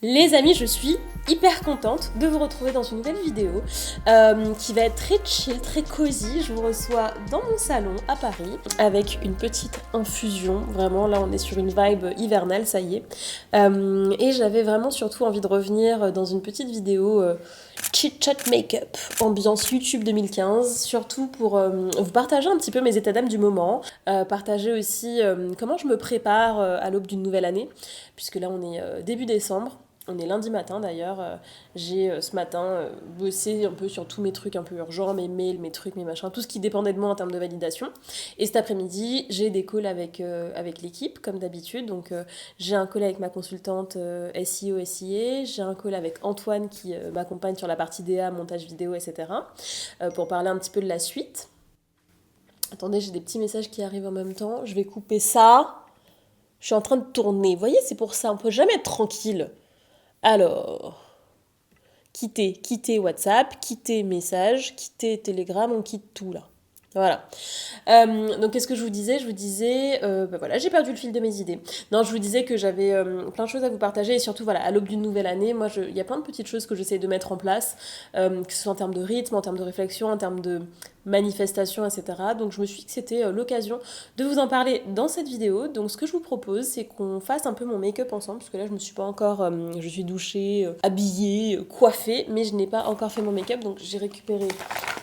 Les amis, je suis hyper contente de vous retrouver dans une nouvelle vidéo qui va être très chill, très cosy. Je vous reçois dans mon salon à Paris avec une petite infusion. Vraiment, là on est sur une vibe hivernale, ça y est. Et j'avais vraiment surtout envie de revenir dans une petite vidéo chit chat make-up, ambiance YouTube 2015, surtout pour vous partager un petit peu mes états d'âme du moment, partager aussi comment je me prépare à l'aube d'une nouvelle année, puisque là on est début décembre. On est lundi matin d'ailleurs, j'ai ce matin bossé un peu sur tous mes trucs un peu urgents, mes mails, mes trucs, mes machins, tout ce qui dépendait de moi en termes de validation. Et cet après-midi, j'ai des calls avec l'équipe, comme d'habitude. Donc j'ai un call avec ma consultante SEO, SIA, j'ai un call avec Antoine qui m'accompagne sur la partie DA, montage vidéo, etc. Pour parler un petit peu de la suite. Attendez, j'ai des petits messages qui arrivent en même temps. Je vais couper ça. Je suis en train de tourner. Vous voyez, c'est pour ça, on peut jamais être tranquille. Alors, quittez WhatsApp, quittez message, quittez Telegram, on quitte tout là. Voilà. Donc qu'est-ce que je vous disais ? Je vous disais, voilà, j'ai perdu le fil de mes idées. Non, je vous disais que j'avais plein de choses à vous partager et surtout, voilà, à l'aube d'une nouvelle année, moi, il y a plein de petites choses que j'essaie de mettre en place, que ce soit en termes de rythme, en termes de réflexion, en termes de manifestation, etc. Donc je me suis dit que c'était l'occasion de vous en parler dans cette vidéo. Donc ce que je vous propose, c'est qu'on fasse un peu mon make-up ensemble, parce que là, je me suis pas encore, je suis douchée, habillée, coiffée, mais je n'ai pas encore fait mon make-up, donc j'ai récupéré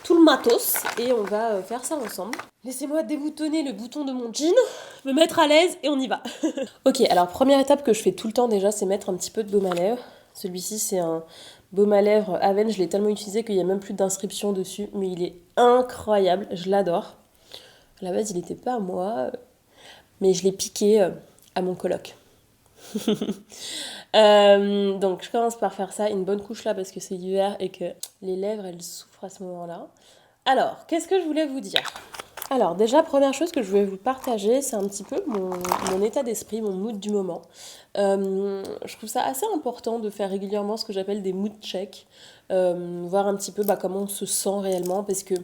tout le matos et on va faire ça ensemble. Laissez-moi déboutonner le bouton de mon jean, me mettre à l'aise et on y va. Ok, alors première étape que je fais tout le temps déjà, c'est mettre un petit peu de baume à lèvres. Celui-ci, c'est un baume à lèvres Aven, je l'ai tellement utilisé qu'il n'y a même plus d'inscription dessus, mais il est incroyable, je l'adore. À la base, il n'était pas à moi, mais je l'ai piqué à mon coloc. Donc je commence par faire ça, une bonne couche là parce que c'est l'hiver et que les lèvres elles souffrent à ce moment-là. Alors, qu'est-ce que je voulais vous dire ? Alors déjà, première chose que je voulais vous partager, c'est un petit peu mon état d'esprit, mon mood du moment. Je trouve ça assez important de faire régulièrement ce que j'appelle des mood checks, voir un petit peu comment on se sent réellement, parce que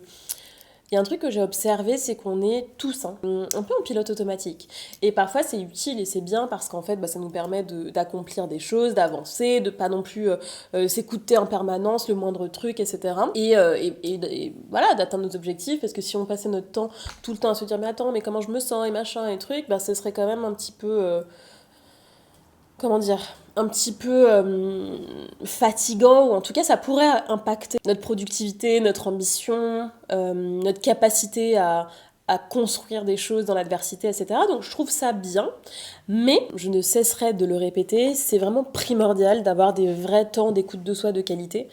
il y a un truc que j'ai observé, c'est qu'on est tous un peu en pilote automatique. Et parfois, c'est utile et c'est bien parce qu'en fait, ça nous permet d'accomplir des choses, d'avancer, de pas non plus s'écouter en permanence le moindre truc, etc. Et voilà, d'atteindre nos objectifs. Parce que si on passait notre temps tout le temps à se dire « Mais attends, mais comment je me sens ?» et machin et trucs, ce serait quand même un petit peu... comment dire, un petit peu fatigant, ou en tout cas ça pourrait impacter notre productivité, notre ambition, notre capacité à construire des choses dans l'adversité, etc. Donc je trouve ça bien, mais je ne cesserai de le répéter, c'est vraiment primordial d'avoir des vrais temps d'écoute de soi de qualité,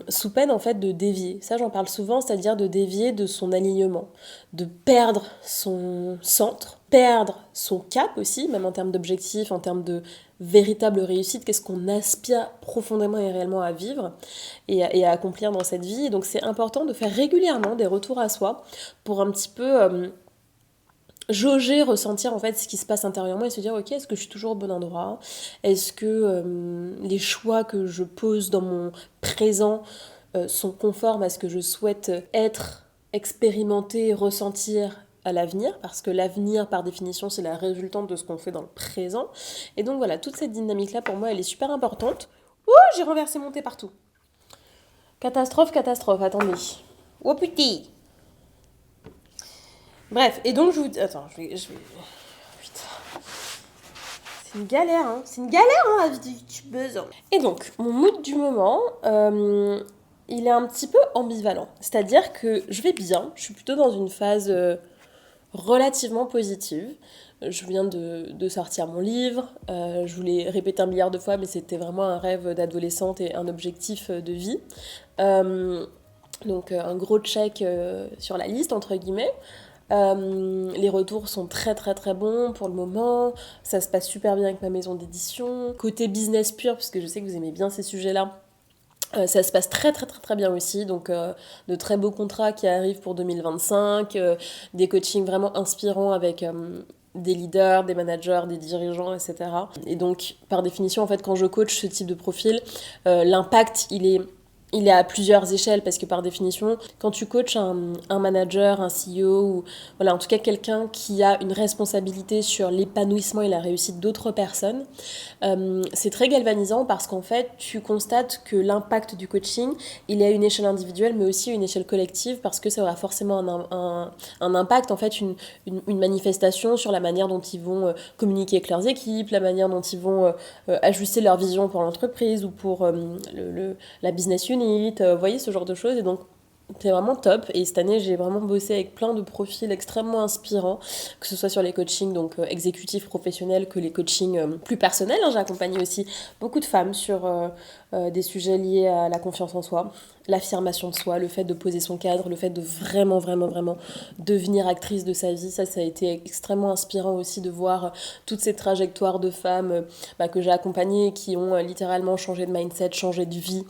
sous peine en fait de dévier. Ça j'en parle souvent, c'est-à-dire de dévier de son alignement, de perdre son centre, perdre son cap aussi, même en termes d'objectifs, en termes de véritable réussite, qu'est-ce qu'on aspire profondément et réellement à vivre et à accomplir dans cette vie. Et donc c'est important de faire régulièrement des retours à soi pour un petit peu jauger, ressentir en fait ce qui se passe intérieurement et se dire ok, est-ce que je suis toujours au bon endroit ? Est-ce que les choix que je pose dans mon présent sont conformes à ce que je souhaite être, expérimenter, ressentir à l'avenir, parce que l'avenir, par définition, c'est la résultante de ce qu'on fait dans le présent. Et donc voilà, toute cette dynamique-là, pour moi, elle est super importante. Ouh, j'ai renversé mon thé partout. Catastrophe, attendez. Oh putain. Bref, et donc je vous... Attends, je vais... Putain. C'est une galère, hein. C'est une galère, hein, la vie de youtubeuse. Et donc, mon mood du moment... il est un petit peu ambivalent. C'est-à-dire que je vais bien, je suis plutôt dans une phase relativement positive. Je viens de sortir mon livre, je vous l'ai répété un milliard de fois, mais c'était vraiment un rêve d'adolescente et un objectif de vie. Donc un gros check sur la liste, entre guillemets. Les retours sont très très très bons pour le moment, ça se passe super bien avec ma maison d'édition. Côté business pur, puisque je sais que vous aimez bien ces sujets-là, ça se passe très très très très bien aussi, donc de très beaux contrats qui arrivent pour 2025, des coachings vraiment inspirants avec des leaders, des managers, des dirigeants, etc. Et donc par définition en fait quand je coach ce type de profil, l'impact il est il est à plusieurs échelles parce que par définition, quand tu coaches un manager, un CEO ou voilà, en tout cas quelqu'un qui a une responsabilité sur l'épanouissement et la réussite d'autres personnes, c'est très galvanisant parce qu'en fait, tu constates que l'impact du coaching, il est à une échelle individuelle mais aussi à une échelle collective parce que ça aura forcément un impact, en fait, une manifestation sur la manière dont ils vont communiquer avec leurs équipes, la manière dont ils vont ajuster leur vision pour l'entreprise ou pour la business unit, vous voyez, ce genre de choses. Et donc, c'est vraiment top. Et cette année, j'ai vraiment bossé avec plein de profils extrêmement inspirants, que ce soit sur les coachings donc exécutifs, professionnels, que les coachings plus personnels. J'ai accompagné aussi beaucoup de femmes sur des sujets liés à la confiance en soi, l'affirmation de soi, le fait de poser son cadre, le fait de vraiment, vraiment, vraiment devenir actrice de sa vie. Ça a été extrêmement inspirant aussi de voir toutes ces trajectoires de femmes que j'ai accompagnées qui ont littéralement changé de mindset, changé de vie,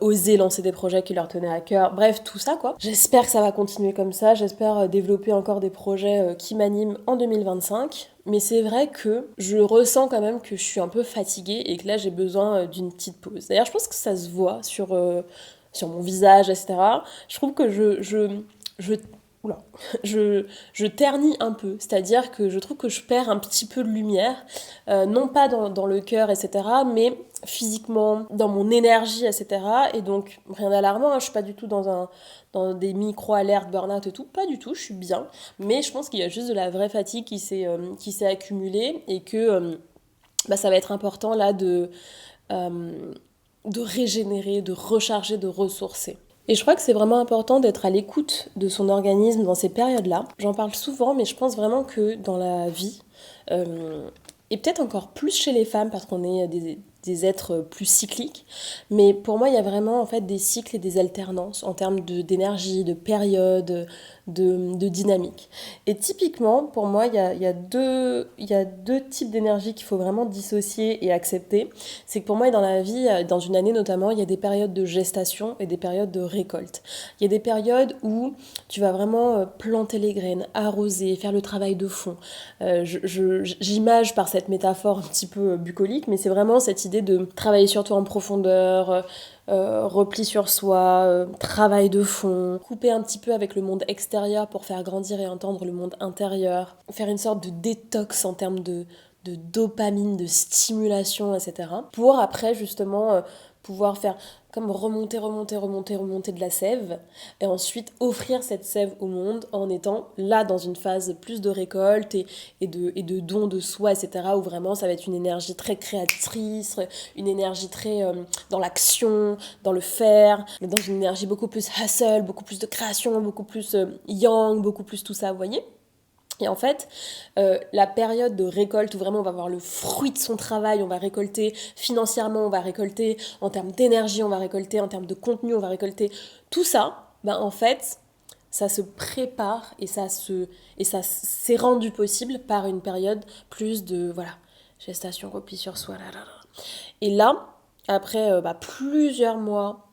osé lancer des projets qui leur tenaient à cœur. Bref, tout ça quoi. J'espère que ça va continuer comme ça, j'espère développer encore des projets qui m'animent en 2025. Mais c'est vrai que je ressens quand même que je suis un peu fatiguée et que là j'ai besoin d'une petite pause. D'ailleurs, je pense que ça se voit sur mon visage, etc. Je trouve que oula, je ternis un peu, c'est-à-dire que je trouve que je perds un petit peu de lumière, non pas dans le cœur, etc., mais physiquement, dans mon énergie, etc. Et donc, rien d'alarmant, hein, je suis pas du tout dans des micro-alertes, burn-out et tout, pas du tout, je suis bien, mais je pense qu'il y a juste de la vraie fatigue qui s'est accumulée et que ça va être important là de régénérer, de recharger, de ressourcer. Et je crois que c'est vraiment important d'être à l'écoute de son organisme dans ces périodes-là. J'en parle souvent, mais je pense vraiment que dans la vie, et peut-être encore plus chez les femmes parce qu'on est des êtres plus cycliques, mais pour moi il y a vraiment en fait des cycles et des alternances en termes d'énergie, de période, de dynamique. Et typiquement pour moi il y a deux types d'énergie qu'il faut vraiment dissocier et accepter. C'est que pour moi dans la vie, dans une année notamment, il y a des périodes de gestation et des périodes de récolte. Il y a des périodes où tu vas vraiment planter les graines, arroser, faire le travail de fond. J'image par cette métaphore un petit peu bucolique, mais c'est vraiment cette idée de travailler sur toi en profondeur, repli sur soi, travail de fond, couper un petit peu avec le monde extérieur pour faire grandir et entendre le monde intérieur, faire une sorte de détox en termes de dopamine, de stimulation, etc. Pour après justement pouvoir faire comme remonter de la sève et ensuite offrir cette sève au monde en étant là dans une phase plus de récolte et de don de soi, etc. où vraiment ça va être une énergie très créatrice, une énergie très dans l'action, dans le faire, dans une énergie beaucoup plus hustle, beaucoup plus de création, beaucoup plus yang, beaucoup plus tout ça, vous voyez ? Et en fait, la période de récolte où vraiment on va voir le fruit de son travail, on va récolter financièrement, on va récolter en termes d'énergie, on va récolter en termes de contenu, on va récolter tout ça, en fait, ça se prépare et ça s'est rendu possible par une période plus de, gestation, repli sur soi, Et là, après plusieurs mois,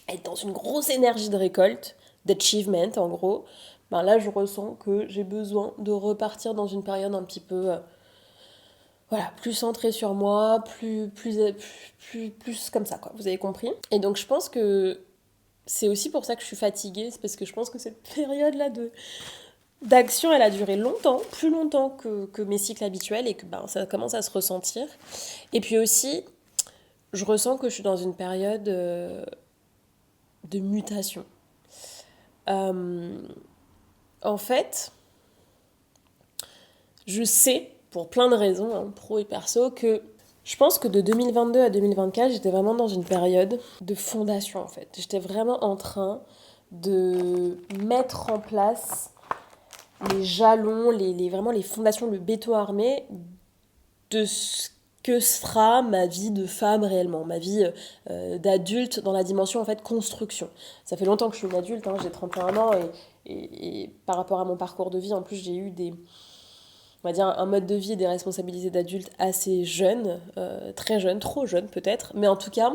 être dans une grosse énergie de récolte, d'achievement en gros, là je ressens que j'ai besoin de repartir dans une période un petit peu plus centrée sur moi, plus comme ça quoi, vous avez compris. Et donc je pense que c'est aussi pour ça que je suis fatiguée, c'est parce que je pense que cette période là d'action elle a duré longtemps, plus longtemps que mes cycles habituels et que ça commence à se ressentir. Et puis aussi je ressens que je suis dans une période de mutation. En fait, je sais, pour plein de raisons, pro et perso, que je pense que de 2022 à 2024, j'étais vraiment dans une période de fondation, en fait. J'étais vraiment en train de mettre en place les jalons, vraiment les fondations, le béton armé de ce que sera ma vie de femme réellement, ma vie d'adulte dans la dimension en fait construction. Ça fait longtemps que je suis une adulte, j'ai 31 ans et par rapport à mon parcours de vie, en plus j'ai eu un mode de vie et des responsabilités d'adulte assez jeune, très jeune, trop jeune peut-être, mais en tout cas,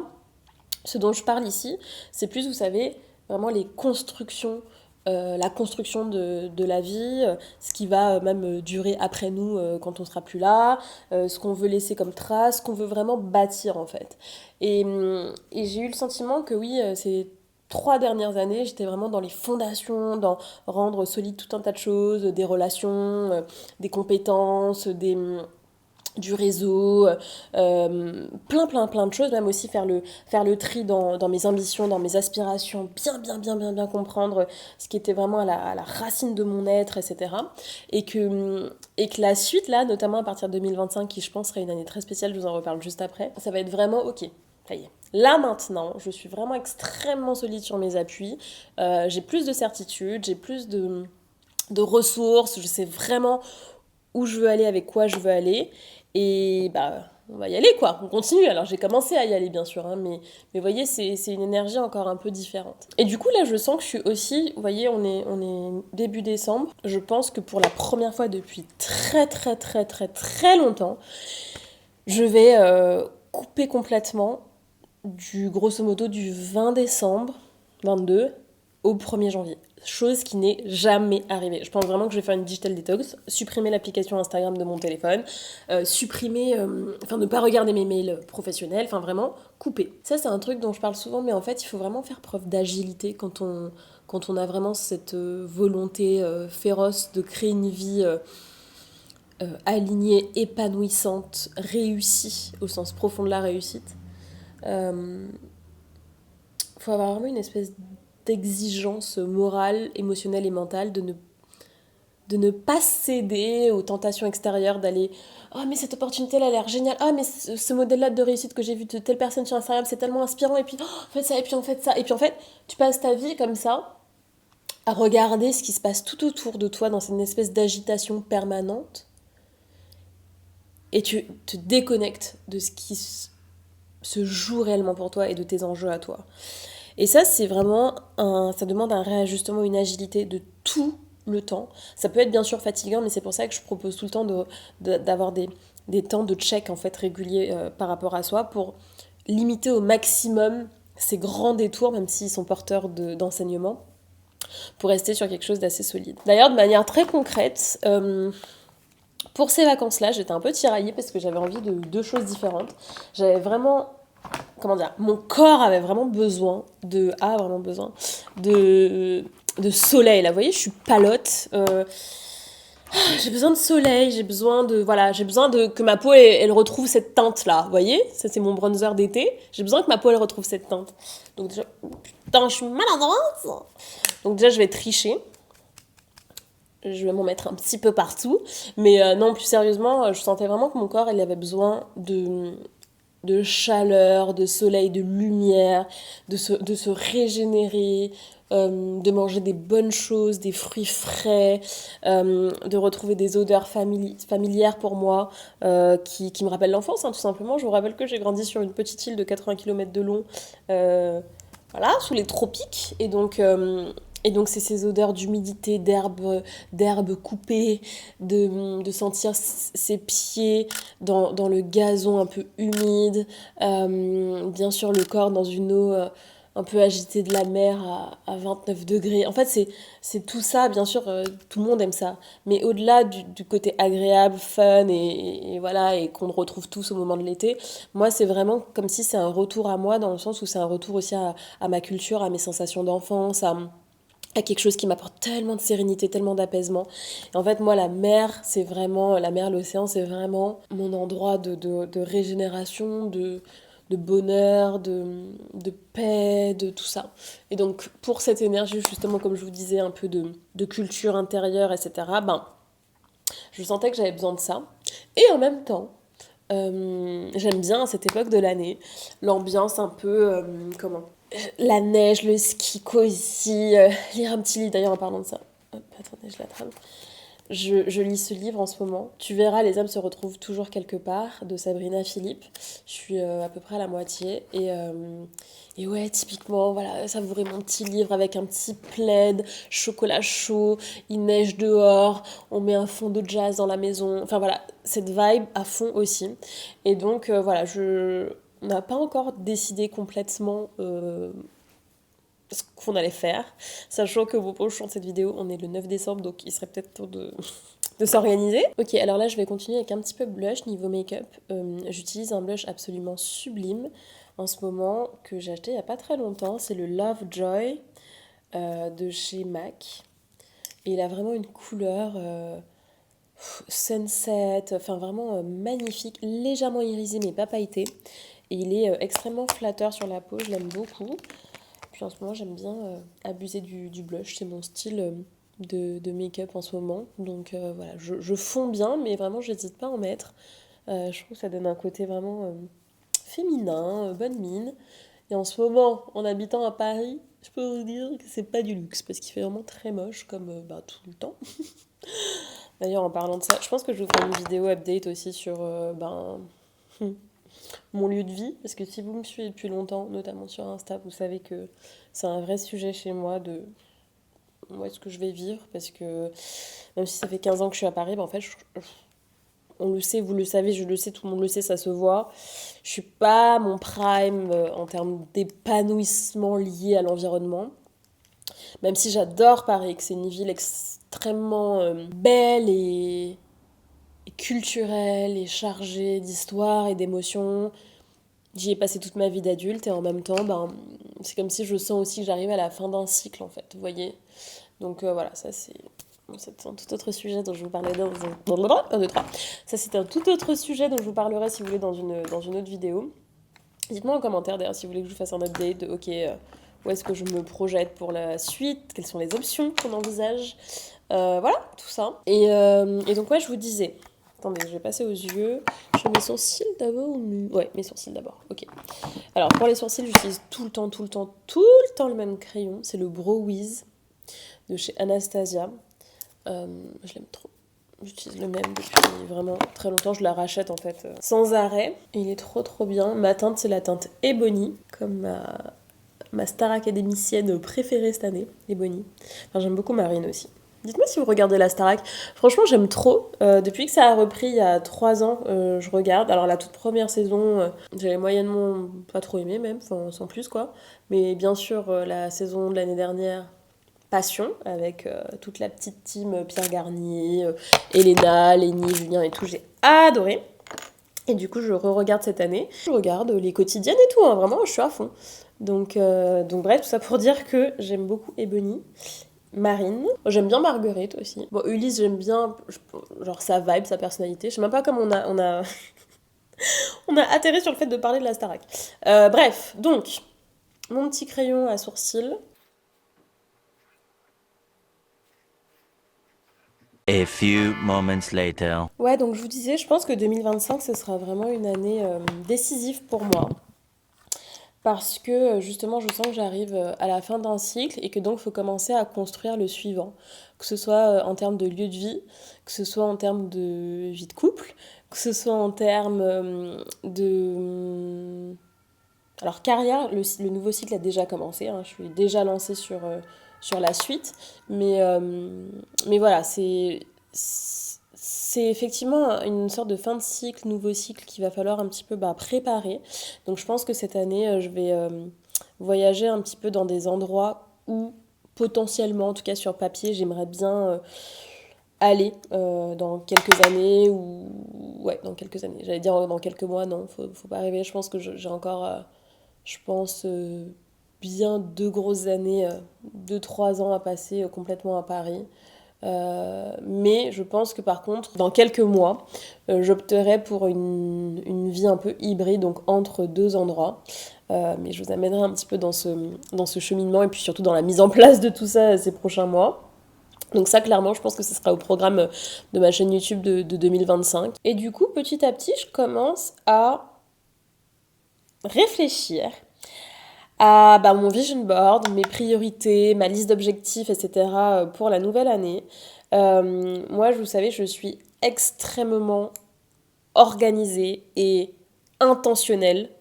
ce dont je parle ici, c'est plus, vous savez, vraiment les constructions la construction de la vie, ce qui va même durer après nous quand on sera plus là, ce qu'on veut laisser comme trace, ce qu'on veut vraiment bâtir en fait. Et j'ai eu le sentiment que oui, ces 3 dernières années, j'étais vraiment dans les fondations, dans rendre solide tout un tas de choses, des relations, des compétences, du réseau, plein de choses, même aussi faire le tri dans mes ambitions, dans mes aspirations, bien comprendre ce qui était vraiment à la racine de mon être, etc. Et que la suite, là, notamment à partir de 2025, qui je pense sera une année très spéciale, je vous en reparle juste après, ça va être vraiment ok. Ça y est. Là maintenant, je suis vraiment extrêmement solide sur mes appuis, j'ai plus de certitude, j'ai plus de ressources, je sais vraiment où je veux aller, avec quoi je veux aller. Et bah, on va y aller quoi, on continue. Alors j'ai commencé à y aller bien sûr, hein, mais vous voyez, c'est une énergie encore un peu différente. Et du coup là, je sens que je suis aussi, vous voyez, on est début décembre. Je pense que pour la première fois depuis très longtemps, je vais couper complètement grosso modo du 20 décembre 22 au 1er janvier. Chose qui n'est jamais arrivée. Je pense vraiment que je vais faire une digital detox, supprimer l'application Instagram de mon téléphone, ne pas regarder mes mails professionnels, enfin vraiment couper. Ça c'est un truc dont je parle souvent, mais en fait il faut vraiment faire preuve d'agilité quand on a vraiment cette volonté féroce de créer une vie alignée, épanouissante, réussie, au sens profond de la réussite. Faut avoir vraiment une espèce d'exigence morale, émotionnelle et mentale de ne pas céder aux tentations extérieures, d'aller oh mais cette opportunité là a l'air géniale, ah mais ce modèle là de réussite que j'ai vu de telle personne sur Instagram c'est tellement inspirant, et puis oh, en fait ça, et puis en fait ça, et puis en fait tu passes ta vie comme ça à regarder ce qui se passe tout autour de toi dans une espèce d'agitation permanente, et tu te déconnectes de ce qui se joue réellement pour toi et de tes enjeux à toi. Et ça, c'est vraiment ça demande un réajustement, une agilité de tout le temps. Ça peut être bien sûr fatigant, mais c'est pour ça que je propose tout le temps d'avoir des temps de check en fait réguliers par rapport à soi, pour limiter au maximum ces grands détours, même s'ils sont porteurs d'enseignement, pour rester sur quelque chose d'assez solide. D'ailleurs, de manière très concrète, pour ces vacances-là, j'étais un peu tiraillée parce que j'avais envie de deux choses différentes. J'avais vraiment, comment dire, mon corps avait vraiment besoin de soleil. Là, vous voyez, je suis palote. J'ai besoin de soleil, j'ai besoin de que ma peau elle retrouve cette teinte là. Vous voyez, ça c'est mon bronzer d'été. J'ai besoin que ma peau elle retrouve cette teinte. Donc déjà, putain, je suis maladroite. Donc déjà, je vais tricher. Je vais m'en mettre un petit peu partout. Mais non, plus sérieusement, je sentais vraiment que mon corps il avait besoin de chaleur, de soleil, de lumière, de se régénérer, de manger des bonnes choses, des fruits frais, de retrouver des odeurs familières pour moi, qui me rappellent l'enfance, hein, tout simplement. Je vous rappelle que j'ai grandi sur une petite île de 80 km de long, voilà, sous les tropiques, et donc c'est ces odeurs d'humidité, d'herbes coupées, de sentir ses pieds dans le gazon un peu humide, bien sûr le corps dans une eau un peu agitée de la mer à 29 degrés. En fait, c'est tout ça, bien sûr, tout le monde aime ça. Mais au-delà du côté agréable, fun, et voilà, et qu'on retrouve tous au moment de l'été, moi, c'est vraiment comme si c'est un retour à moi, dans le sens où c'est un retour aussi à ma culture, à mes sensations d'enfance, à quelque chose qui m'apporte tellement de sérénité, tellement d'apaisement. Et en fait, moi, la mer, l'océan, c'est vraiment mon endroit de régénération, de bonheur, de paix, de tout ça. Et donc, pour cette énergie, justement, comme je vous disais, un peu de culture intérieure, etc., je sentais que j'avais besoin de ça. Et en même temps, j'aime bien à cette époque de l'année l'ambiance un peu, la neige, le ski cosy, lire un petit livre. D'ailleurs, en parlant de ça, hop, attendez, je l'attrape. Je lis ce livre en ce moment. Tu verras, les âmes se retrouvent toujours quelque part, de Sabrina Philippe. Je suis à peu près à la moitié. Et ouais, typiquement, voilà, savourer mon petit livre avec un petit plaid, chocolat chaud, il neige dehors, on met un fond de jazz dans la maison. Enfin voilà, cette vibe à fond aussi. Et donc, voilà, on n'a pas encore décidé complètement ce qu'on allait faire, sachant que au moment où je chante cette vidéo, on est le 9 décembre, donc il serait peut-être temps de s'organiser. Ok, alors là je vais continuer avec un petit peu blush niveau make-up. J'utilise un blush absolument sublime en ce moment que j'ai acheté il n'y a pas très longtemps, c'est le Lovejoy de chez MAC. Et il a vraiment une couleur sunset, enfin vraiment magnifique, légèrement irisé mais pas pailleté. Et il est extrêmement flatteur sur la peau, je l'aime beaucoup. Puis en ce moment, j'aime bien abuser du blush. C'est mon style de make-up en ce moment. Donc voilà, je fonds bien, mais vraiment, j'hésite pas à en mettre. Je trouve que ça donne un côté vraiment féminin, bonne mine. Et en ce moment, en habitant à Paris, je peux vous dire que c'est pas du luxe, parce qu'il fait vraiment très moche, comme tout le temps. D'ailleurs, en parlant de ça, je pense que je vous ferai une vidéo update aussi sur mon lieu de vie, parce que si vous me suivez depuis longtemps, notamment sur Insta, vous savez que c'est un vrai sujet chez moi de où est-ce que je vais vivre, parce que même si ça fait 15 ans que je suis à Paris, en fait, on le sait, vous le savez, je le sais, tout le monde le sait, ça se voit. Je suis pas à mon prime en termes d'épanouissement lié à l'environnement, même si j'adore Paris, que c'est une ville extrêmement belle et culturelle et chargée d'histoire et d'émotions. J'y ai passé toute ma vie d'adulte et en même temps, c'est comme si je sens aussi que j'arrive à la fin d'un cycle, en fait, vous voyez. Donc voilà, ça c'est un tout autre sujet dont je vous parlerai dans un... 1, 2, 3. Ça c'est un tout autre sujet dont je vous parlerai si vous voulez dans une autre vidéo. Dites-moi en commentaire d'ailleurs si vous voulez que je vous fasse un update de ok, où est-ce que je me projette pour la suite, quelles sont les options qu'on envisage. Voilà, tout ça. Et donc ouais, je vous disais... Attendez, je vais passer aux yeux. Je fais mes sourcils d'abord ou... Ouais, mes sourcils d'abord, ok. Alors pour les sourcils, j'utilise tout le temps le même crayon. C'est le Brow Wiz de chez Anastasia. Je l'aime trop. J'utilise le même depuis vraiment très longtemps. Je la rachète en fait sans arrêt. Et il est trop bien. Ma teinte, c'est la teinte Ebony, comme ma star académicienne préférée cette année, Ebony. Enfin, j'aime beaucoup Marine aussi. Dites-moi si vous regardez la Starac. Franchement, j'aime trop. Depuis que ça a repris il y a 3 ans, je regarde. Alors, la toute première saison, j'avais moyennement pas trop aimé, même, enfin, sans plus, quoi. Mais bien sûr, la saison de l'année dernière, Passion, avec toute la petite team Pierre Garnier, Elena, Lénie, Julien et tout, j'ai adoré. Et du coup, je re-regarde cette année. Je regarde les quotidiennes et tout, hein, vraiment, je suis à fond. Donc bref, tout ça pour dire que j'aime beaucoup Ebony. Marine. J'aime bien Marguerite aussi. Bon, Ulysse, j'aime bien genre sa vibe, sa personnalité. Je sais même pas comment on a atterri sur le fait de parler de la Starac. Bref, donc, mon petit crayon à sourcils. A few moments later. Ouais, donc je vous disais, je pense que 2025, ce sera vraiment une année décisive pour moi. Parce que justement, je sens que j'arrive à la fin d'un cycle et que donc il faut commencer à construire le suivant. Que ce soit en termes de lieu de vie, que ce soit en termes de vie de couple, que ce soit en termes de... Alors carrière, le nouveau cycle a déjà commencé, hein, je suis déjà lancée sur la suite, mais voilà, c'est effectivement une sorte de fin de cycle, nouveau cycle qu'il va falloir un petit peu préparer. Donc je pense que cette année, je vais voyager un petit peu dans des endroits où potentiellement, en tout cas sur papier, j'aimerais bien aller dans quelques années ou... Ouais, dans quelques années. J'allais dire dans quelques mois, non, faut pas rêver. Je pense que j'ai encore, je pense, bien 2 grosses années, 2, 3 ans à passer complètement à Paris. Mais je pense que par contre, dans quelques mois, j'opterai pour une vie un peu hybride, donc entre 2 endroits. Mais je vous amènerai un petit peu dans ce cheminement et puis surtout dans la mise en place de tout ça ces prochains mois. Donc ça, clairement, je pense que ce sera au programme de ma chaîne YouTube de 2025. Et du coup, petit à petit, je commence à réfléchir à mon vision board, mes priorités, ma liste d'objectifs, etc. Pour la nouvelle année. Moi, vous savez, je suis extrêmement organisée et intentionnelle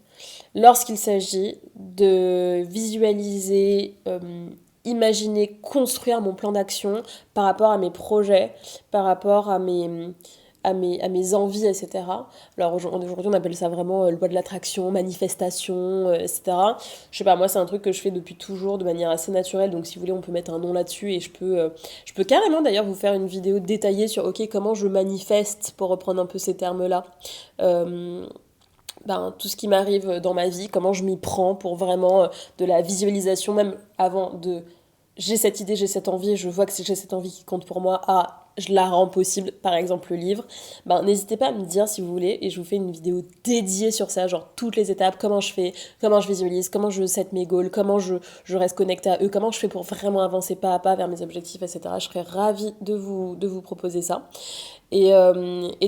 lorsqu'il s'agit de visualiser, imaginer, construire mon plan d'action par rapport à mes projets, par rapport à à mes envies, etc. Alors aujourd'hui, on appelle ça vraiment loi de l'attraction, manifestation, etc. Je sais pas, moi, c'est un truc que je fais depuis toujours de manière assez naturelle. Donc, si vous voulez, on peut mettre un nom là-dessus. Et je peux carrément, d'ailleurs, vous faire une vidéo détaillée sur, OK, comment je manifeste, pour reprendre un peu ces termes-là. Tout ce qui m'arrive dans ma vie, comment je m'y prends pour vraiment de la visualisation, même avant de j'ai cette idée, j'ai cette envie, je vois que j'ai cette envie qui compte pour moi, je la rends possible, par exemple le livre, n'hésitez pas à me dire si vous voulez, et je vous fais une vidéo dédiée sur ça, genre toutes les étapes, comment je fais, comment je visualise, comment je set mes goals, comment je reste connectée à eux, comment je fais pour vraiment avancer pas à pas vers mes objectifs, etc. Je serais ravie de vous proposer ça. Et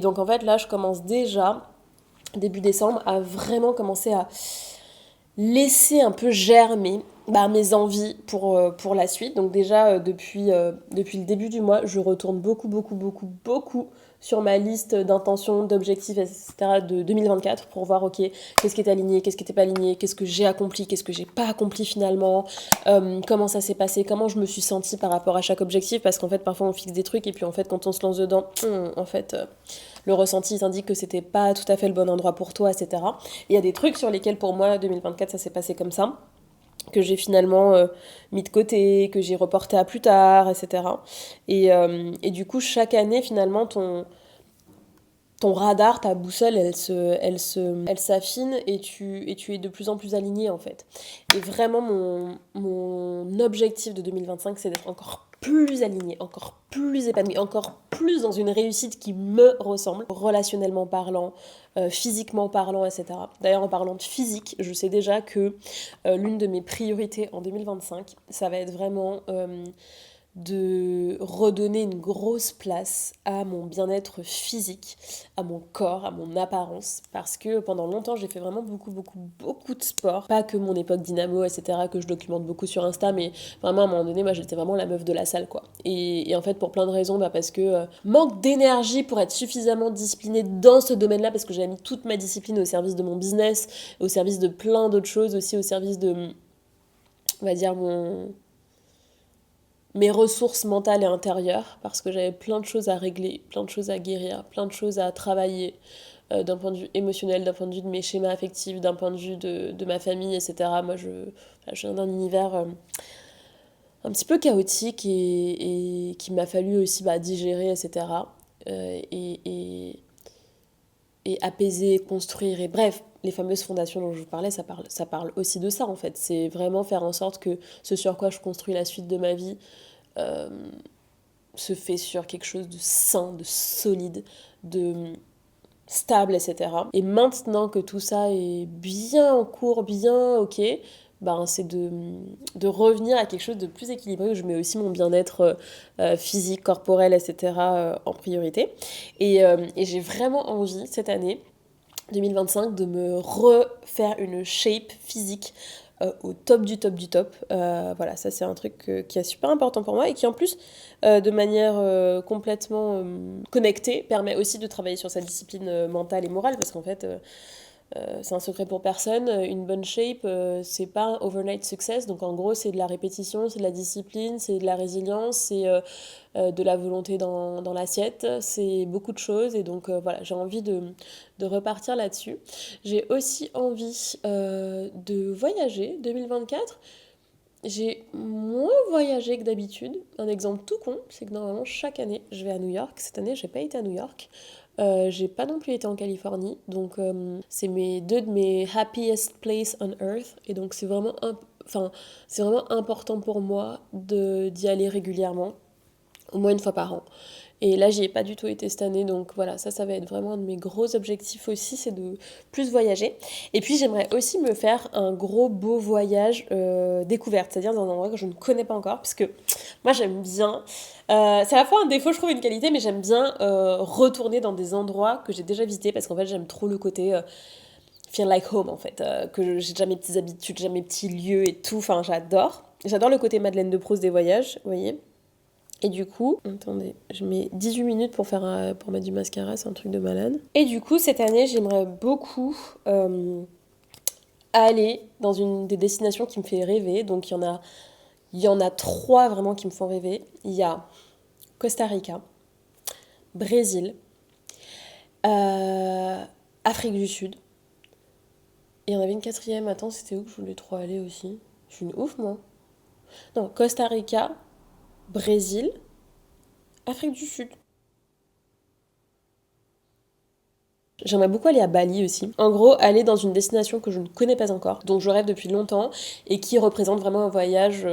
donc en fait là, je commence déjà, début décembre, à vraiment commencer à laisser un peu germer mes envies pour la suite. Donc déjà, depuis le début du mois, je retourne beaucoup sur ma liste d'intentions, d'objectifs, etc. de 2024 pour voir, ok, qu'est-ce qui est aligné, qu'est-ce qui n'était pas aligné, qu'est-ce que j'ai accompli, qu'est-ce que j'ai pas accompli finalement, comment ça s'est passé, comment je me suis sentie par rapport à chaque objectif, parce qu'en fait, parfois, on fixe des trucs et puis en fait, quand on se lance dedans, le ressenti t'indique que c'était pas tout à fait le bon endroit pour toi, etc. Il y a des trucs sur lesquels, pour moi, 2024, ça s'est passé comme ça, que j'ai finalement mis de côté, que j'ai reporté à plus tard, etc. Et du coup, chaque année, finalement, ton radar, ta boussole, elle s'affine et tu es de plus en plus aligné, en fait. Et vraiment, mon objectif de 2025, c'est d'être encore plus aligné, encore plus épanoui, encore plus dans une réussite qui me ressemble, relationnellement parlant, physiquement parlant, etc. D'ailleurs, en parlant de physique, je sais déjà que l'une de mes priorités en 2025, ça va être vraiment de redonner une grosse place à mon bien-être physique, à mon corps, à mon apparence, parce que pendant longtemps j'ai fait vraiment beaucoup de sport, pas que mon époque dynamo, etc., que je documente beaucoup sur Insta, mais vraiment à un moment donné, moi j'étais vraiment la meuf de la salle, quoi. Et en fait, pour plein de raisons, parce que manque d'énergie pour être suffisamment disciplinée dans ce domaine-là, parce que j'avais mis toute ma discipline au service de mon business, au service de plein d'autres choses, aussi au service de, on va dire, mes ressources mentales et intérieures, parce que j'avais plein de choses à régler, plein de choses à guérir, plein de choses à travailler, d'un point de vue émotionnel, d'un point de vue de mes schémas affectifs, d'un point de vue de ma famille, etc. Moi, je viens d'un univers un petit peu chaotique et qu'il m'a fallu aussi digérer, etc. Et apaiser, construire, et bref, les fameuses fondations dont je vous parlais, ça parle aussi de ça, en fait. C'est vraiment faire en sorte que ce sur quoi je construis la suite de ma vie se fait sur quelque chose de sain, de solide, de stable, etc. Et maintenant que tout ça est bien en cours, bien ok, c'est de revenir à quelque chose de plus équilibré, où je mets aussi mon bien-être physique, corporel, etc. En priorité. Et j'ai vraiment envie, cette année 2025, de me refaire une shape physique au top du top du top. Voilà, ça c'est un truc qui est super important pour moi et qui en plus, de manière complètement connectée, permet aussi de travailler sur sa discipline mentale et morale, parce qu'en fait, c'est un secret pour personne, une bonne shape, c'est pas un overnight success, donc en gros c'est de la répétition, c'est de la discipline, c'est de la résilience, c'est de la volonté dans l'assiette, c'est beaucoup de choses, et donc voilà, j'ai envie de repartir là-dessus. J'ai aussi envie de voyager 2024. J'ai moins voyagé que d'habitude. Un exemple tout con, c'est que normalement chaque année je vais à New York. Cette année j'ai pas été à New York. J'ai pas non plus été en Californie, donc c'est deux de mes happiest places on earth, et donc c'est vraiment important pour moi d'y aller régulièrement, au moins une fois par an. Et là, j'y ai pas du tout été cette année, donc voilà, ça va être vraiment un de mes gros objectifs aussi, c'est de plus voyager. Et puis j'aimerais aussi me faire un gros beau voyage découverte, c'est-à-dire dans un endroit que je ne connais pas encore, parce que moi j'aime bien, c'est à la fois un défaut, je trouve, une qualité, mais j'aime bien retourner dans des endroits que j'ai déjà visités, parce qu'en fait j'aime trop le côté feel like home, en fait, que j'ai déjà mes petites habitudes, j'ai mes petits lieux et tout, enfin j'adore le côté Madeleine de Proust des voyages, vous voyez. Et du coup, attendez, je mets 18 minutes pour mettre du mascara, c'est un truc de malade. Et du coup, cette année, j'aimerais beaucoup aller dans une des destinations qui me fait rêver. Donc, il y en a 3 vraiment qui me font rêver. Il y a Costa Rica, Brésil Afrique du Sud. Et il y en avait une quatrième, attends, c'était où que je voulais trop aller aussi? Je suis une ouf, moi. Non, Costa Rica, Brésil, Afrique du Sud. J'aimerais beaucoup aller à Bali aussi. En gros, aller dans une destination que je ne connais pas encore, dont je rêve depuis longtemps, et qui représente vraiment un voyage.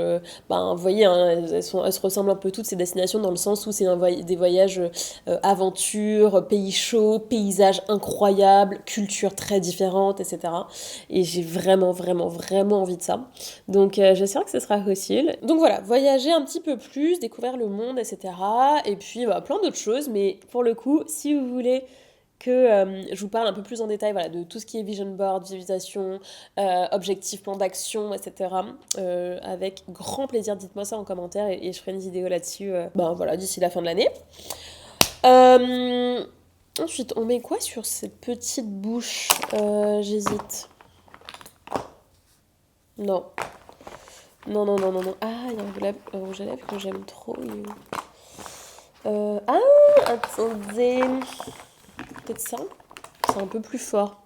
Vous voyez, hein, elles se ressemblent un peu toutes ces destinations dans le sens où c'est des voyages aventure, pays chauds, paysages incroyables, cultures très différentes, etc. Et j'ai vraiment, vraiment, vraiment envie de ça. Donc j'espère que ce sera possible. Donc voilà, voyager un petit peu plus, découvrir le monde, etc. Et puis plein d'autres choses, mais pour le coup, si vous voulez que je vous parle un peu plus en détail voilà, de tout ce qui est vision board, visualisation, objectifs, plan d'action, etc. Avec grand plaisir, dites-moi ça en commentaire et je ferai une vidéo là-dessus d'ici la fin de l'année. Ensuite, on met quoi sur cette petite bouche J'hésite. Non. Non. Ah, il y a un rouge à lèvres que j'aime trop. Attendez. Peut-être ça. C'est un peu plus fort.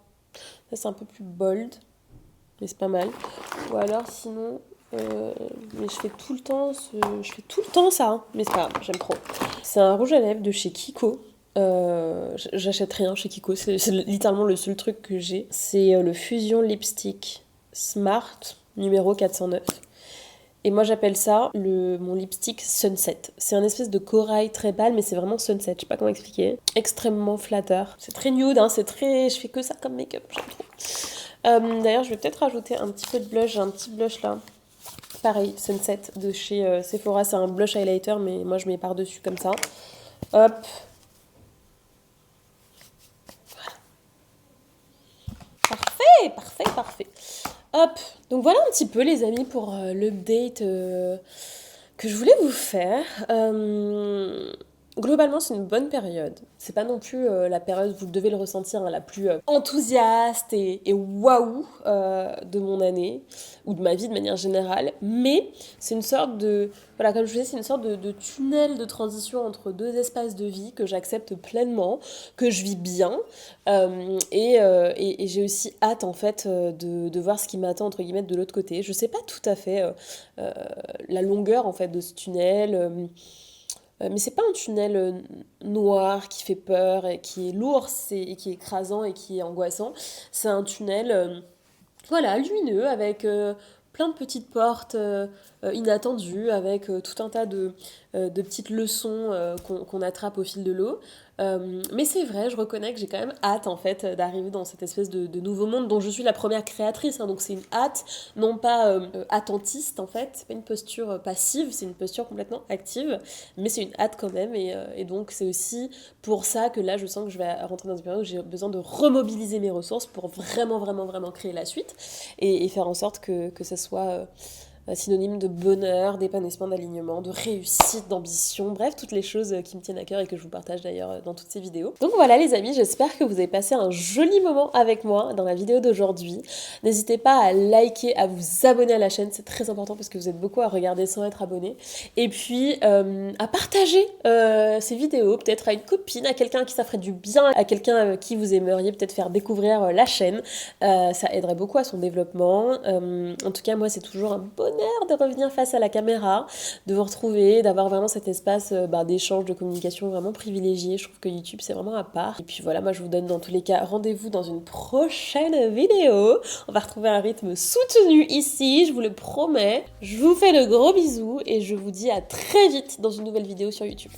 Ça, c'est un peu plus bold. Mais c'est pas mal. Ou alors, sinon... mais je fais tout le temps ça. Hein. Mais c'est pas grave, j'aime trop. C'est un rouge à lèvres de chez Kiko. J'achète rien chez Kiko. C'est littéralement le seul truc que j'ai. C'est le Fusion Lipstick Smart numéro 409. Et moi j'appelle ça mon lipstick Sunset. C'est un espèce de corail très pâle, mais c'est vraiment Sunset, je sais pas comment expliquer. Extrêmement flatteur. C'est très nude, hein, je fais que ça comme make-up, j'aime trop. D'ailleurs je vais peut-être rajouter un petit peu de blush, j'ai un petit blush là. Pareil, Sunset de chez Sephora, c'est un blush highlighter, mais moi je mets par-dessus comme ça. Hop. Voilà. Parfait. Hop, donc voilà un petit peu les amis pour l'update que je voulais vous faire. Globalement, c'est une bonne période. C'est pas non plus la période, vous devez le ressentir, hein, la plus enthousiaste et waouh de mon année, ou de ma vie de manière générale. Mais c'est une sorte de... Voilà, comme je vous disais, c'est une sorte de tunnel de transition entre deux espaces de vie que j'accepte pleinement, que je vis bien. Et j'ai aussi hâte, en fait, de voir ce qui m'attend, entre guillemets, de l'autre côté. Je sais pas tout à fait la longueur, en fait, de ce tunnel... mais c'est pas un tunnel noir qui fait peur et qui est lourd et qui est écrasant et qui est angoissant. C'est un tunnel lumineux avec plein de petites portes inattendues, avec tout un tas de petites leçons qu'on attrape au fil de l'eau. Mais c'est vrai, je reconnais que j'ai quand même hâte en fait d'arriver dans cette espèce de nouveau monde dont je suis la première créatrice, hein, donc c'est une hâte, non pas attentiste en fait, c'est pas une posture passive, c'est une posture complètement active, mais c'est une hâte quand même et donc c'est aussi pour ça que là je sens que je vais rentrer dans une période où j'ai besoin de remobiliser mes ressources pour vraiment créer la suite et faire en sorte que ça soit... synonyme de bonheur, d'épanouissement, d'alignement, de réussite, d'ambition, bref, toutes les choses qui me tiennent à cœur et que je vous partage d'ailleurs dans toutes ces vidéos. Donc voilà les amis, j'espère que vous avez passé un joli moment avec moi dans la vidéo d'aujourd'hui. N'hésitez pas à liker, à vous abonner à la chaîne, c'est très important parce que vous êtes beaucoup à regarder sans être abonné. Et puis à partager ces vidéos, peut-être à une copine, à quelqu'un qui ça ferait du bien, à quelqu'un à qui vous aimeriez peut-être faire découvrir la chaîne. Ça aiderait beaucoup à son développement. En tout cas, moi, c'est toujours un bonheur de revenir face à la caméra, de vous retrouver, d'avoir vraiment cet espace d'échange, de communication vraiment privilégié. Je trouve que YouTube, c'est vraiment à part. Et puis voilà, moi, je vous donne dans tous les cas rendez-vous dans une prochaine vidéo. On va retrouver un rythme soutenu ici, je vous le promets. Je vous fais de gros bisous et je vous dis à très vite dans une nouvelle vidéo sur YouTube.